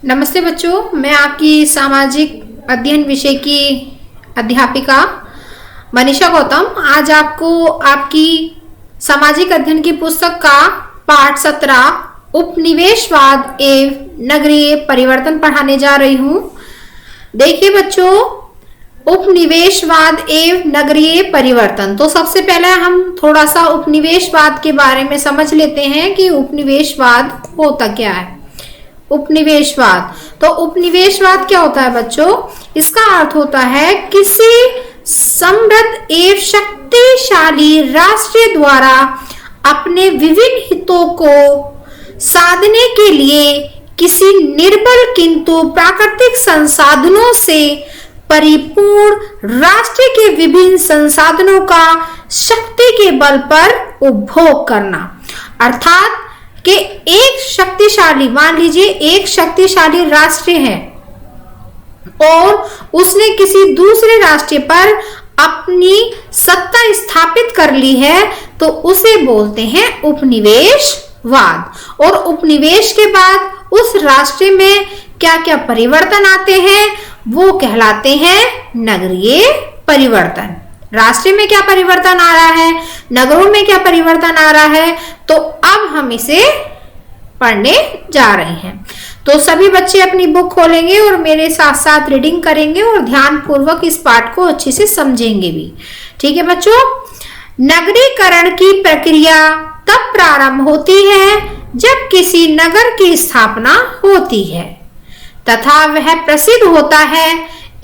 नमस्ते बच्चों, मैं आपकी सामाजिक अध्ययन विषय की अध्यापिका मनीषा गौतम आज आपको आपकी सामाजिक अध्ययन की पुस्तक का पाठ 17 उपनिवेशवाद एवं नगरीय परिवर्तन पढ़ाने जा रही हूँ। देखिए बच्चों, उपनिवेशवाद एवं नगरीय परिवर्तन। तो सबसे पहले हम थोड़ा सा उपनिवेशवाद के बारे में समझ लेते हैं कि उपनिवेशवाद होता क्या है। उपनिवेशवाद, तो उपनिवेशवाद क्या होता है बच्चों? इसका अर्थ होता है किसी समृद्ध एवं शक्तिशाली राष्ट्र द्वारा अपने विभिन्न हितों को साधने के लिए किसी निर्बल किंतु प्राकृतिक संसाधनों से परिपूर्ण राष्ट्र के विभिन्न संसाधनों का शक्ति के बल पर उपभोग करना। अर्थात कि एक शक्तिशाली, मान लीजिए एक शक्तिशाली राष्ट्र है और उसने किसी दूसरे राष्ट्र पर अपनी सत्ता स्थापित कर ली है, तो उसे बोलते हैं उपनिवेशवाद। और उपनिवेश के बाद उस राष्ट्र में क्या क्या परिवर्तन आते हैं वो कहलाते हैं नगरीय परिवर्तन। राष्ट्र में क्या परिवर्तन आ रहा है, नगरों में क्या परिवर्तन आ रहा है, तो अब हम इसे पढ़ने जा रहे हैं। तो सभी बच्चे अपनी बुक खोलेंगे और मेरे साथ साथ रीडिंग करेंगे और ध्यान पूर्वक इस पाठ को अच्छे से समझेंगे भी। ठीक है बच्चों, नगरीकरण की प्रक्रिया तब प्रारंभ होती है जब किसी नगर की स्थापना होती है तथा वह प्रसिद्ध होता है।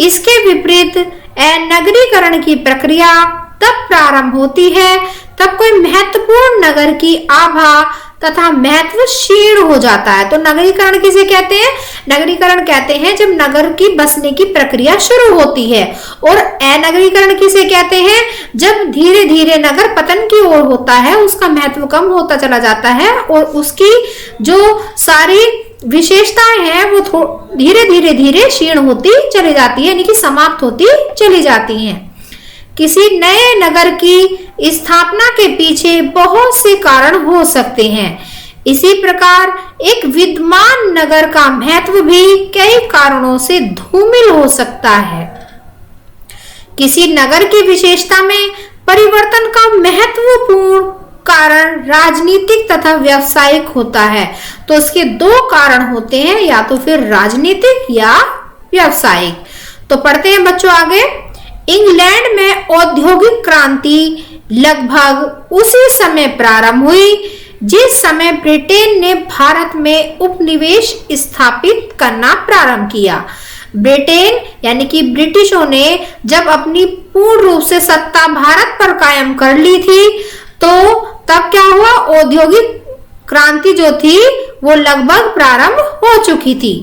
इसके विपरीत नगरीकरण की प्रक्रिया तब प्रारंभ होती है तब कोई महत्वपूर्ण नगर की आभा तथा महत्व क्षीण हो जाता है। तो नगरीकरण किसे कहते हैं? नगरीकरण कहते हैं जब नगर की बसने की प्रक्रिया शुरू होती है। और अनगरीकरण किसे कहते हैं? जब धीरे धीरे नगर पतन की ओर होता है, उसका महत्व कम होता चला जाता है और उसकी जो सारी विशेषताएं हैं वो धीरे क्षीण होती चली जाती है, यानी कि समाप्त होती चली जाती हैं। किसी नए नगर की स्थापना के पीछे बहुत से कारण हो सकते हैं। इसी प्रकार एक विद्यमान नगर का महत्व भी कई कारणों से धूमिल हो सकता है। किसी नगर की विशेषता में परिवर्तन का महत्वपूर्ण कारण राजनीतिक तथा व्यावसायिक होता है। तो इसके दो कारण होते हैं, या तो फिर राजनीतिक या व्यावसायिक। तो पढ़ते हैं बच्चों आगे। इंग्लैंड में औद्योगिक क्रांति लगभग उसी समय प्रारंभ हुई जिस समय ब्रिटेन ने भारत में उपनिवेश स्थापित करना प्रारंभ किया। ब्रिटेन यानी कि ब्रिटिशों ने जब अपनी पूर्ण रूप से सत्ता भारत पर कायम कर ली थी, तो तब क्या हुआ? औद्योगिक क्रांति जो थी वो लगभग प्रारंभ हो चुकी थी।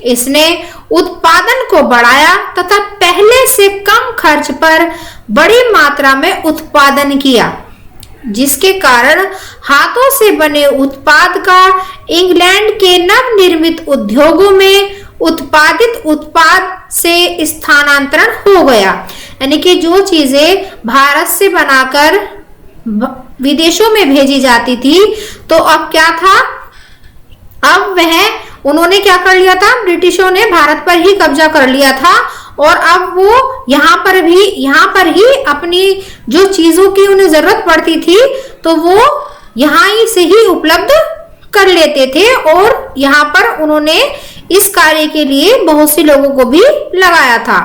इसने उत्पादन को बढ़ाया तथा पहले से कम खर्च पर बड़ी मात्रा में उत्पादन किया, जिसके कारण हाथों से बने उत्पाद का इंग्लैंड के नवनिर्मित उद्योगों में उत्पादित उत्पाद से स्थानांतरण हो गया। यानी कि जो चीजें भारत से बनाकर विदेशों में भेजी जाती थी, तो अब क्या था? अब उन्होंने क्या कर लिया था? ब्रिटिशों ने भारत पर ही कब्जा कर लिया था और अब वो यहाँ पर ही अपनी जो चीजों की उन्हें जरूरत पड़ती थी तो वो यहाँ ही से ही उपलब्ध कर लेते थे। और यहाँ पर उन्होंने इस कार्य के लिए बहुत से लोगों को भी लगाया था।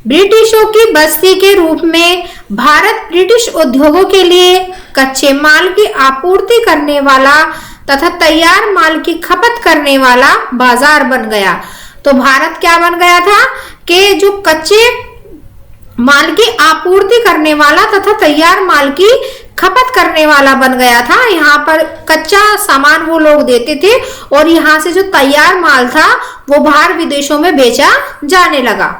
ब्रिटिशों की बस्ती के रूप में भारत ब्रिटिश उद्योगों के लिए कच्चे माल की आपूर्ति करने वाला तथा तैयार माल की खपत करने वाला बाजार बन गया। तो भारत क्या बन गया था कि जो कच्चे माल की आपूर्ति करने वाला तथा तैयार माल की खपत करने वाला बन गया था। यहाँ पर कच्चा सामान वो लोग देते थे और यहाँ से जो तैयार माल था वो बाहर विदेशों में बेचा जाने लगा।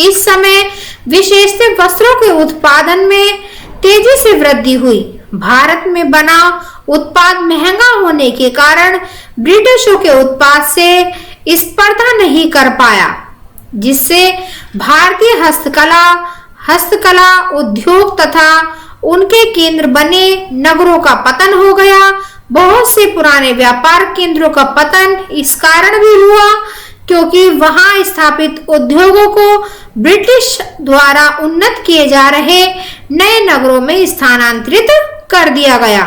इस समय विशेषतः वस्त्रों के उत्पादन में तेजी से वृद्धि हुई। भारत में बना उत्पाद महंगा होने के कारण ब्रिटिशों के उत्पाद से स्पर्धा नहीं कर पाया, जिससे भारतीय हस्तकला उद्योग तथा उनके केंद्र बने नगरों का पतन हो गया। बहुत से पुराने व्यापार केंद्रों का पतन इस कारण भी हुआ क्योंकि वहां स्थापित उद्योगों को ब्रिटिश द्वारा उन्नत किए जा रहे नए नगरों में स्थानांतरित कर दिया गया।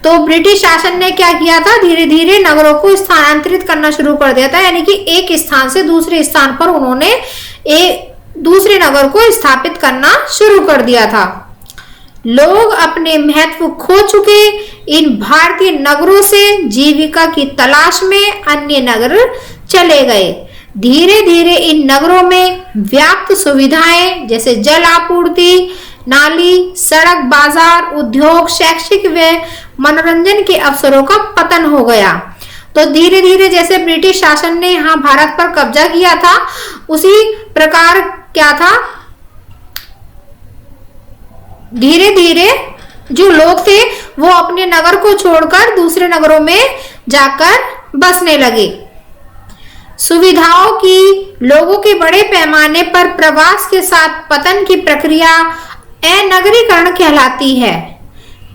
तो ब्रिटिश शासन ने क्या किया था, धीरे धीरे नगरों को स्थानांतरित करना शुरू कर दिया था, यानी कि एक स्थान से दूसरे स्थान पर उन्होंने एक दूसरे नगर को स्थापित करना शुरू कर दिया था। लोग अपने महत्व खो चुके इन भारतीय नगरों से जीविका की तलाश में अन्य नगर चले गए। धीरे धीरे इन नगरों में व्याप्त सुविधाएं जैसे जल आपूर्ति, नाली, सड़क, बाजार, उद्योग, शैक्षिक व मनोरंजन के अवसरों का पतन हो गया। तो धीरे धीरे जैसे ब्रिटिश शासन ने यहाँ भारत पर कब्जा किया था, उसी प्रकार क्या था, धीरे धीरे जो लोग थे वो अपने नगर को छोड़कर दूसरे नगरों में जाकर बसने लगे। सुविधाओं की लोगों के बड़े पैमाने पर प्रवास के साथ पतन की प्रक्रिया अनगरीकरण कहलाती है।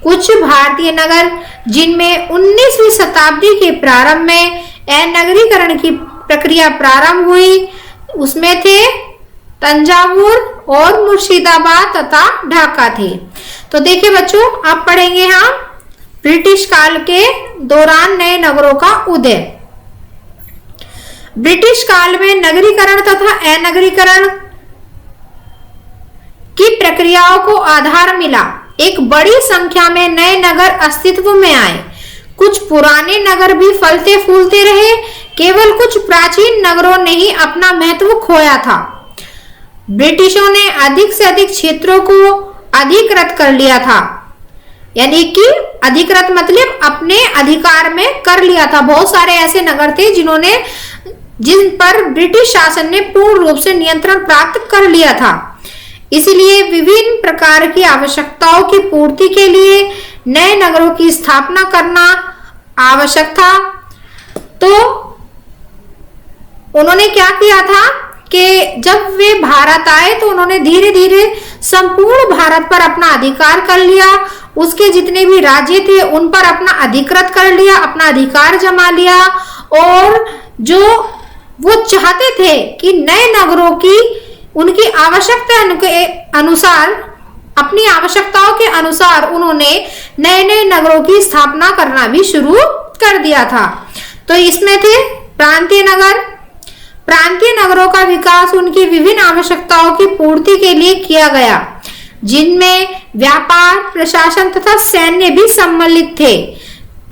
कुछ भारतीय नगर जिनमें 19वीं शताब्दी के प्रारंभ में अनगरीकरण की प्रक्रिया प्रारंभ हुई, उसमें थे तंजावुर और मुर्शिदाबाद तथा ढाका थे। तो देखिए बच्चों, आप पढ़ेंगे यहाँ ब्रिटिश काल के दौरान नए नगरों का उदय। ब्रिटिश काल में नगरीकरण तथा अनगरीकरण की प्रक्रियाओं को आधार मिला। एक बड़ी संख्या में नए नगर अस्तित्व में आए। कुछ पुराने नगर भी फलते फूलते रहे, केवल कुछ प्राचीन नगरों ने ही अपना महत्व खोया था। ब्रिटिशों ने अधिक से अधिक क्षेत्रों को अधिकृत कर लिया था, यानी कि अधिकृत मतलब अपने अधिकार में कर लिया था। बहुत सारे ऐसे नगर थे जिन पर ब्रिटिश शासन ने पूर्ण रूप से नियंत्रण प्राप्त कर लिया था। इसलिए विभिन्न प्रकार की आवश्यकताओं की पूर्ति के लिए नए नगरों की स्थापना करना आवश्यक था। तो उन्होंने क्या किया था कि जब वे भारत आए तो उन्होंने धीरे धीरे संपूर्ण भारत पर अपना अधिकार कर लिया। उसके जितने भी राज्य थे उन पर अपना अधिकृत कर लिया, अपना अधिकार जमा लिया। और जो वो चाहते थे कि नए नगरों की उनकी आवश्यकता के अनुसार, अपनी आवश्यकताओं के अनुसार उन्होंने नए नए नगरों की स्थापना करना भी शुरू कर दिया था। तो इसमें थे प्रांतीय नगर। प्रांतीय नगरों का विकास उनकी विभिन्न आवश्यकताओं की पूर्ति के लिए किया गया, जिनमें व्यापार, प्रशासन तथा सैन्य भी सम्मिलित थे।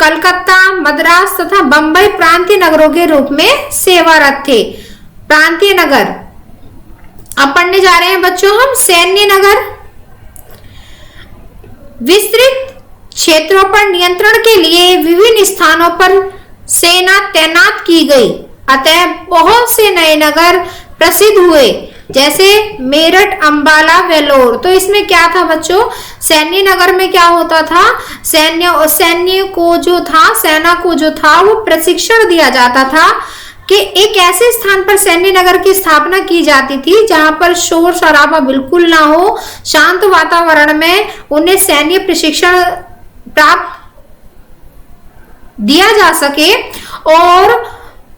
कलकत्ता, मद्रास तथा बंबई प्रांतीय नगरों के रूप में सेवारत थे। प्रांतीय नगर। अब पढ़ने जा रहे हैं बच्चों हम सैन्य नगर। विस्तृत क्षेत्रों पर नियंत्रण के लिए विभिन्न स्थानों पर सेना तैनात की गई, अतः बहुत से नए नगर प्रसिद्ध हुए, जैसे मेरठ, अंबाला, वेलोर। तो इसमें क्या था बच्चों, सैन्य नगर में क्या होता था, सैन्य को जो था, सेना को जो था वो प्रशिक्षण दिया जाता था कि एक ऐसे स्थान पर सैन्य नगर की स्थापना की जाती थी जहां पर शोर शराबा बिल्कुल ना हो, शांत वातावरण में उन्हें सैन्य प्रशिक्षण प्राप्त दिया जा सके और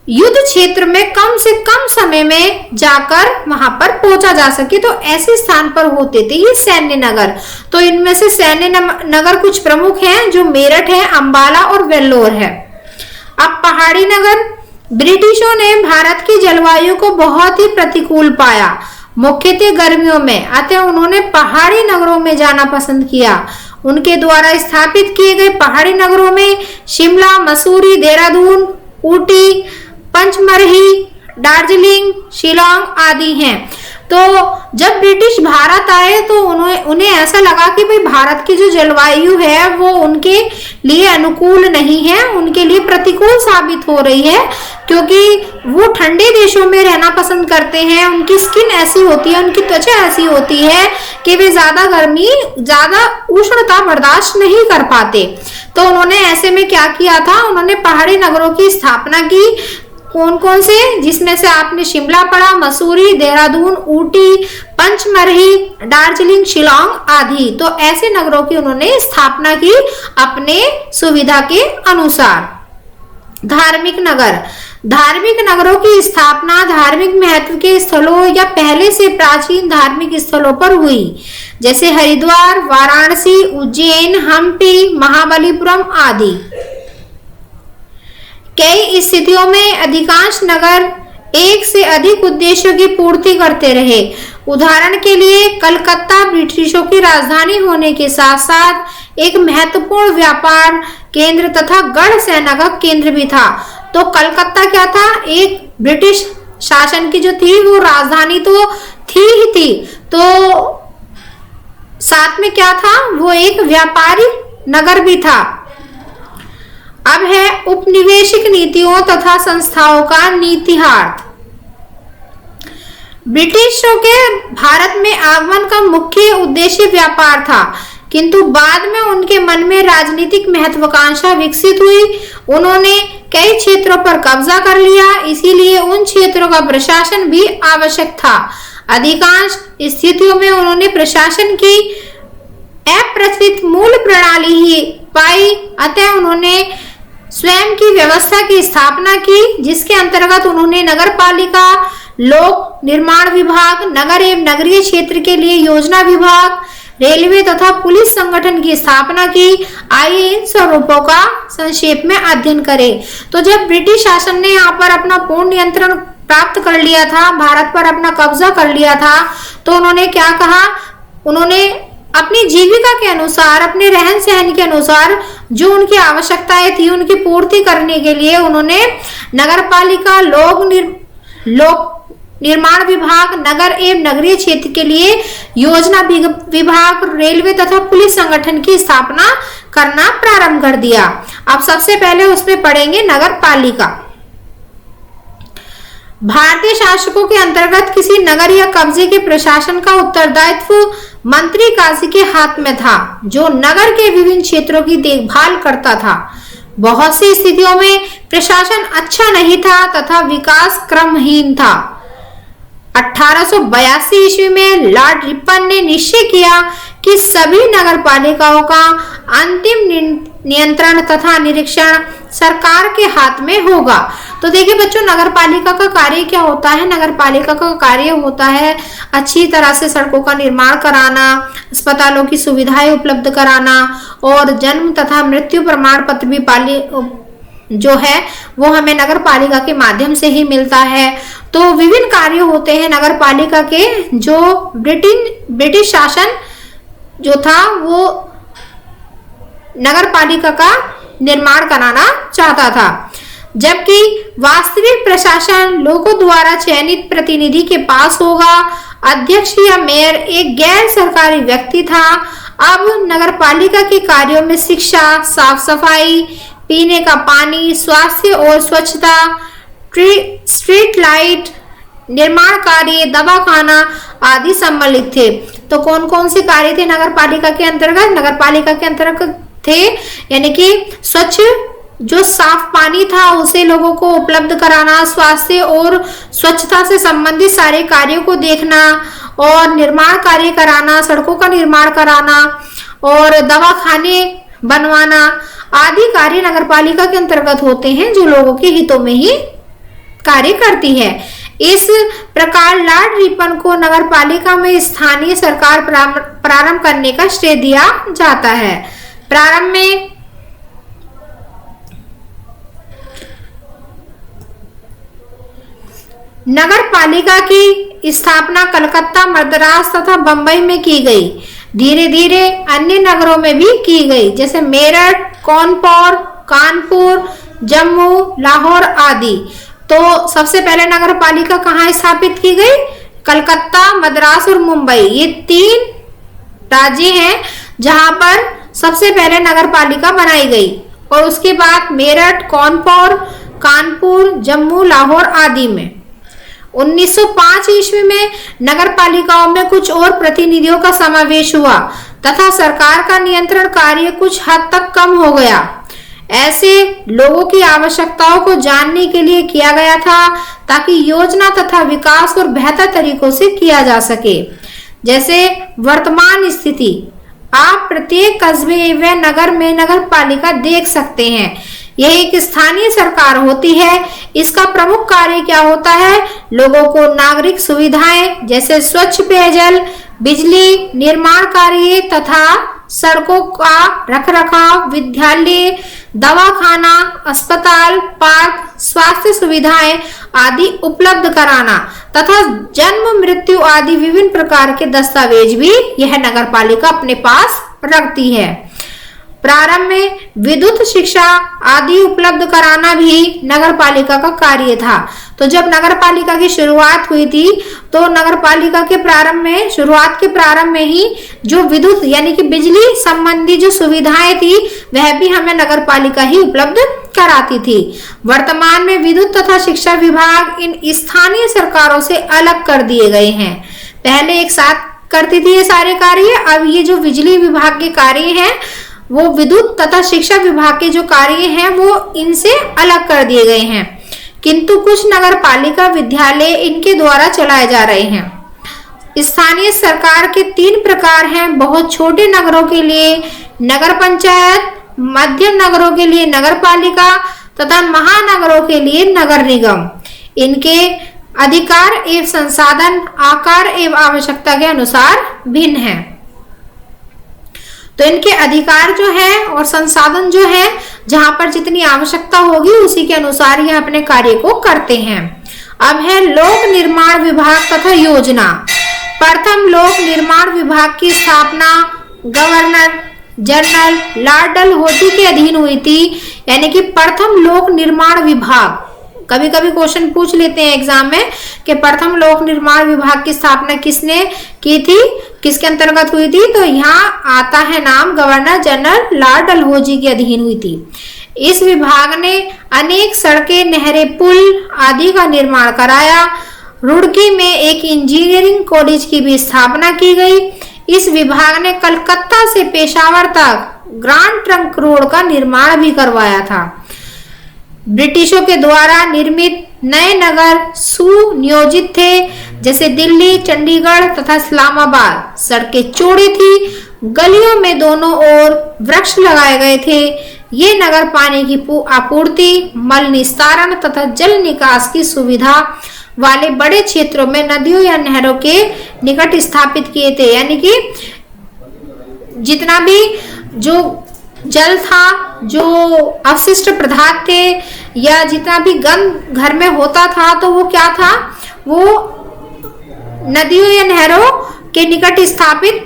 युद्ध क्षेत्र में कम से कम समय में जाकर वहां पर पहुंचा जा सके। तो ऐसे स्थान पर होते थे ये सैन्य नगर। तो इनमें से सैन्य नगर कुछ प्रमुख हैं जो मेरठ है, अंबाला और वेल्लोर है। अब पहाड़ी नगर। ब्रिटिशों ने भारत की जलवायु को बहुत ही प्रतिकूल पाया, मुख्यतः गर्मियों में, अतः उन्होंने पहाड़ी नगरों में जाना पसंद किया। उनके द्वारा स्थापित किए गए पहाड़ी नगरों में शिमला, मसूरी, देहरादून, ऊटी, पंचमरही, दार्जिलिंग, शिलोंग आदि हैं। तो जब ब्रिटिश भारत आए तो उन्हें ऐसा लगा कि भाई भारत की जो जलवायु है वो उनके लिए अनुकूल नहीं है, उनके लिए प्रतिकूल साबित हो रही है, क्योंकि वो ठंडे देशों में रहना पसंद करते हैं। उनकी स्किन ऐसी होती है, उनकी त्वचा ऐसी होती है कि वे ज्यादा गर्मी, ज्यादा उष्णता बर्दाश्त नहीं कर पाते। तो उन्होंने ऐसे में क्या किया था, उन्होंने पहाड़ी नगरों की स्थापना की। कौन कौन से, जिसमें से आपने शिमला पढ़ा, मसूरी, देहरादून, ऊटी, पंचमरही, दार्जिलिंग, शिलोंग आदि। तो ऐसे नगरों की उन्होंने स्थापना की अपने सुविधा के अनुसार। धार्मिक नगर, धार्मिक नगरों की स्थापना धार्मिक महत्व के स्थलों या पहले से प्राचीन धार्मिक स्थलों पर हुई, जैसे हरिद्वार, वाराणसी, उज्जैन, हम्पी, महाबलीपुरम आदि। कई स्थितियों में अधिकांश नगर एक से अधिक उद्देश्यों की पूर्ति करते रहे। उदाहरण के लिए कलकत्ता ब्रिटिशों की राजधानी होने के साथ साथ एक महत्वपूर्ण व्यापार केंद्र तथा गढ़ सेना का केंद्र भी था। तो कलकत्ता क्या था, एक ब्रिटिश शासन की जो थी वो राजधानी तो थी ही थी, तो साथ में क्या था, वो एक व्यापारी नगर भी था। अब है उपनिवेशिक नीतियों तथा संस्थाओं का नीतिहार्थ। ब्रिटिशों के भारत में आगमन का मुख्य उद्देश्य व्यापार था, किंतु बाद में उनके मन में राजनीतिक महत्वाकांक्षा विकसित हुई। उन्होंने कई क्षेत्रों पर कब्जा कर लिया, इसीलिए उन क्षेत्रों का प्रशासन भी आवश्यक था। अधिकांश स्थितियों में उन्होंने प्रशासन की अप्रचलित मूल प्रणाली ही पाई, अतः उन्होंने स्वयं की व्यवस्था की स्थापना की, जिसके अंतर्गत उन्होंने नगर पालिका, लोक निर्माण विभाग, नगर एवं नगरीय क्षेत्र के लिए योजना विभाग, रेलवे तथा पुलिस संगठन की स्थापना की। आइए इन स्वरूपों का संक्षेप में अध्ययन करें। तो जब ब्रिटिश शासन ने यहाँ पर अपना पूर्ण नियंत्रण प्राप्त कर लिया था, भारत पर अपना कब्जा कर लिया था, तो उन्होंने क्या कहा, उन्होंने अपनी जीविका के अनुसार, अपने रहन सहन के अनुसार जो उनकी आवश्यकताएं थी उनकी पूर्ति करने के लिए उन्होंने नगर पालिका, लोक निर्माण विभाग, नगर एवं नगरीय क्षेत्र के लिए योजना विभाग, रेलवे तथा पुलिस संगठन की स्थापना करना प्रारंभ कर दिया। अब सबसे पहले उसमें पढ़ेंगे नगर पालिका। भारतीय शासकों के अंतर्गत किसी नगर या कब्जे के प्रशासन का उत्तरदायित्व मंत्री काजी के हाथ में था, जो नगर के विभिन्न क्षेत्रों की देखभाल करता था। बहुत सी स्थितियों में प्रशासन अच्छा नहीं था तथा विकास क्रमहीन था। 1882 ईस्वी में लॉर्ड रिपन ने निश्चय किया कि सभी नगर पालिकाओं का अंतिम नियंत्रण तथा निरीक्षण सरकार के हाथ में होगा। तो देखिए बच्चों, नगर पालिका का कार्य क्या होता है, नगर पालिका का कार्य होता है अच्छी तरह से सड़कों का निर्माण कराना, अस्पतालों की सुविधाएं उपलब्ध कराना और जन्म तथा मृत्यु प्रमाण पत्र भी जो है वो हमें नगर पालिका के माध्यम से ही मिलता है। तो विभिन्न कार्य होते हैं नगर पालिका के, जो ब्रिटिश शासन जो था वो नगर पालिका का निर्माण कराना चाहता था, जबकि वास्तविक प्रशासन लोगों द्वारा चयनित प्रतिनिधि के पास होगा। अध्यक्ष या मेयर एक गैर सरकारी व्यक्ति था। अब नगर पालिका के कार्यों में शिक्षा, साफ सफाई, पीने का पानी, स्वास्थ्य और स्वच्छता, स्ट्रीट लाइट, निर्माण कार्य, दवाखाना आदि सम्मिलित थे। तो कौन कौन से कार्य थे नगर पालिका के अंतर्गत? नगर पालिका के अंतर्गत थे यानी कि स्वच्छ, जो साफ पानी था उसे लोगों को उपलब्ध कराना, स्वास्थ्य और स्वच्छता से संबंधित सारे कार्यों को देखना और निर्माण कार्य कराना, सड़कों का निर्माण कराना और दवाखाने बनवाना आदि कार्य नगर पालिका के अंतर्गत होते हैं, जो लोगों के हितों में ही कार्य करती है। इस प्रकार लॉर्ड रिपन को नगर पालिका में स्थानीय सरकार प्रारंभ करने का श्रेय दिया जाता है। प्रारंभ में नगर पालिका की स्थापना कलकत्ता, मद्रास तथा बंबई में की गई। धीरे धीरे अन्य नगरों में भी की गई, जैसे मेरठ, कानपुर, जम्मू, लाहौर आदि। तो सबसे पहले नगर पालिका कहाँ स्थापित की गई? कलकत्ता, मद्रास और मुंबई, ये 3 राज्य हैं जहां पर सबसे पहले नगर पालिका बनाई गई। और उसके बाद मेरठ, कानपुर, जम्मू, लाहौर आदि में। 1905 ईस्वी में नगर पालिकाओं में कुछ और प्रतिनिधियों का समावेश हुआ तथा सरकार का नियंत्रण कार्य कुछ हद तक कम हो गया। ऐसे लोगों की आवश्यकताओं को जानने के लिए किया गया था ताकि योजना तथा विकास और बेहतर तरीकों से किया जा सके। जैसे वर्तमान स्थिति, आप प्रत्येक कस्बे व नगर में नगर पालिका देख सकते हैं। यह एक स्थानीय सरकार होती है। इसका प्रमुख कार्य क्या होता है? लोगों को नागरिक सुविधाएं जैसे स्वच्छ पेयजल, बिजली, निर्माण कार्य तथा सड़कों का रखरखाव, विद्यालय, दवाखाना, अस्पताल, पार्क, स्वास्थ्य सुविधाएं आदि उपलब्ध कराना तथा जन्म मृत्यु आदि विभिन्न प्रकार के दस्तावेज भी यह नगरपालिका अपने पास रखती है। प्रारंभ में विद्युत शिक्षा आदि उपलब्ध कराना भी नगरपालिका का कार्य था। तो जब नगरपालिका की शुरुआत हुई थी तो नगरपालिका के शुरुआत के प्रारंभ में ही जो विद्युत यानी कि बिजली संबंधी जो सुविधाएं थी वह भी हमें नगरपालिका ही उपलब्ध कराती थी। वर्तमान में विद्युत तथा शिक्षा विभाग इन स्थानीय सरकारों से अलग कर दिए गए हैं। पहले एक साथ करती थी ये सारे कार्य, अब ये जो बिजली विभाग के कार्य हैं वो विद्युत तथा शिक्षा विभाग के जो कार्य हैं वो इनसे अलग कर दिए गए हैं। किंतु कुछ नगर पालिका विद्यालय इनके द्वारा चलाए जा रहे हैं। स्थानीय सरकार के 3 प्रकार हैं। बहुत छोटे नगरों के लिए नगर पंचायत, मध्यम नगरों के लिए नगर पालिका तथा महानगरों के लिए नगर निगम। इनके अधिकार एवं संसाधन आकार एवं आवश्यकता के अनुसार भिन्न हैं। तो इनके अधिकार जो है और संसाधन जो है, जहां पर जितनी आवश्यकता होगी उसी के अनुसार ये अपने कार्य को करते हैं। अब है लोक निर्माण विभाग तथा योजना। प्रथम लोक निर्माण विभाग की स्थापना गवर्नर जनरल लॉर्ड डलहौजी के अधीन हुई थी। यानी कि प्रथम लोक निर्माण विभाग, कभी कभी क्वेश्चन पूछ लेते हैं एग्जाम में कि प्रथम लोक निर्माण विभाग की स्थापना किसने की थी, किसके अंतर्गत हुई थी, तो यहाँ आता है नाम गवर्नर जनरल लॉर्ड डलहौजी के अधीन हुई थी। इस विभाग ने अनेक सड़कें, नहरें, पुल आदि का निर्माण कराया। रुड़की में एक इंजीनियरिंग कॉलेज की भी स्थापना की गई। इस विभाग ने कलकत्ता से पेशावर तक ग्रांड ट्रंक रोड का निर्माण भी करवाया था। ब्रिटिशों के द्वारा निर्मित नए नगर सुनियोजित थे, जैसे दिल्ली, चंडीगढ़ तथा इस्लामाबाद। सड़कें चौड़ी थी, गलियों में दोनों ओर वृक्ष लगाए गए थे। ये नगर पानी की आपूर्ति, मल निस्तारण तथा जल निकास की सुविधा वाले बड़े क्षेत्रों में नदियों या नहरों के निकट स्थापित किए थे। यानी कि जितना भी जो जल था, जो अवशिष्ट पदार्थ थे या जितना भी गंद घर में होता था, तो वो क्या था, वो नदियों या नहरों के निकट स्थापित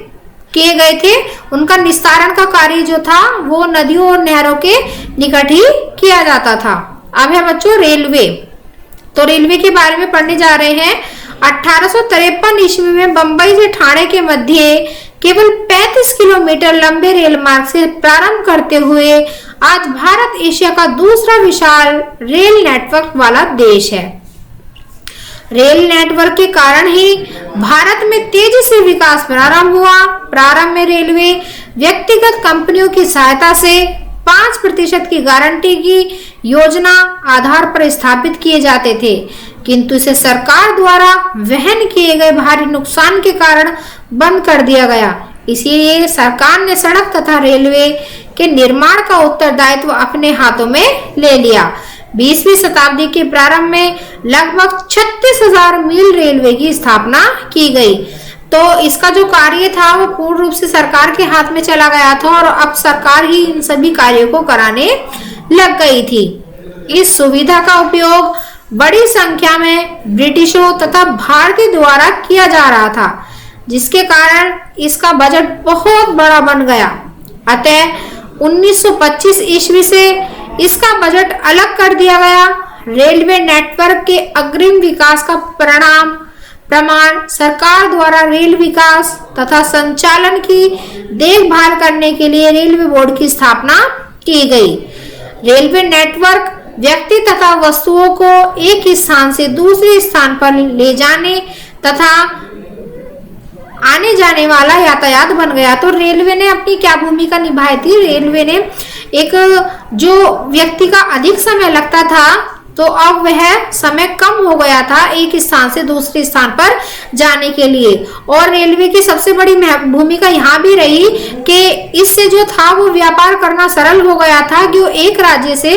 किए गए थे। उनका निस्तारण का कार्य जो था वो नदियों और नहरों के निकट ही किया जाता था। अब है बच्चों रेलवे। तो रेलवे के बारे में पढ़ने जा रहे हैं। 1853 ईस्वी में बंबई से ठाणे के मध्य केवल 35 किलोमीटर लंबे रेल मार्ग से प्रारंभ करते हुए आज भारत एशिया का दूसरा विशाल रेल नेटवर्क वाला देश है। रेल नेटवर्क के कारण ही भारत में तेजी से विकास प्रारंभ हुआ। प्रारंभ में रेलवे व्यक्तिगत कंपनियों की सहायता से 5% की गारंटी की योजना आधार पर स्थापित किए जाते थे, किंतु इसे सरकार द्वारा वहन किए गए भारी नुकसान के कारण बंद कर दिया गया। इसीलिए सरकार ने सड़क तथा रेलवे के निर्माण का उत्तरदायित्व अपने हाथों में ले लिया। 20वीं शताब्दी के प्रारंभ में लगभग 36,000 मील रेलवे की स्थापना की गई। तो इसका जो कार्य था वो पूर्ण रूप से सरकार के हाथ में चला गया था और अब सरकार ही इन सभी कार्यों को कराने लग गई थी। इस सुविधा का उपयोग बड़ी संख्या में ब्रिटिशों तथा भारतीय द्वारा किया जा रहा था, जिसके कारण इसका बजट बहुत बड़ा बन गया। अतः 1925 ईस्वी से इसका बजट अलग कर दिया गया। रेलवे नेटवर्क के अग्रिम विकास का प्रमाण सरकार द्वारा रेल विकास तथा संचालन की देखभाल करने के लिए रेलवे बोर्ड की स्थापना की गई। रेलवे नेटवर्क व्यक्ति तथा वस्तुओं को एक स्थान से दूसरे स्थान पर ले जाने तथा आने जाने वाला यातायात बन गया। तो रेलवे ने अपनी क्या भूमिका निभाई थी? रेलवे ने एक जो व्यक्ति का अधिक समय लगता था, तो अब वह समय कम हो गया था एक स्थान से दूसरे स्थान पर जाने के लिए। और रेलवे की सबसे बड़ी भूमिका यहाँ भी रही कि इससे जो था वो व्यापार करना सरल हो गया था, कि वो एक राज्य से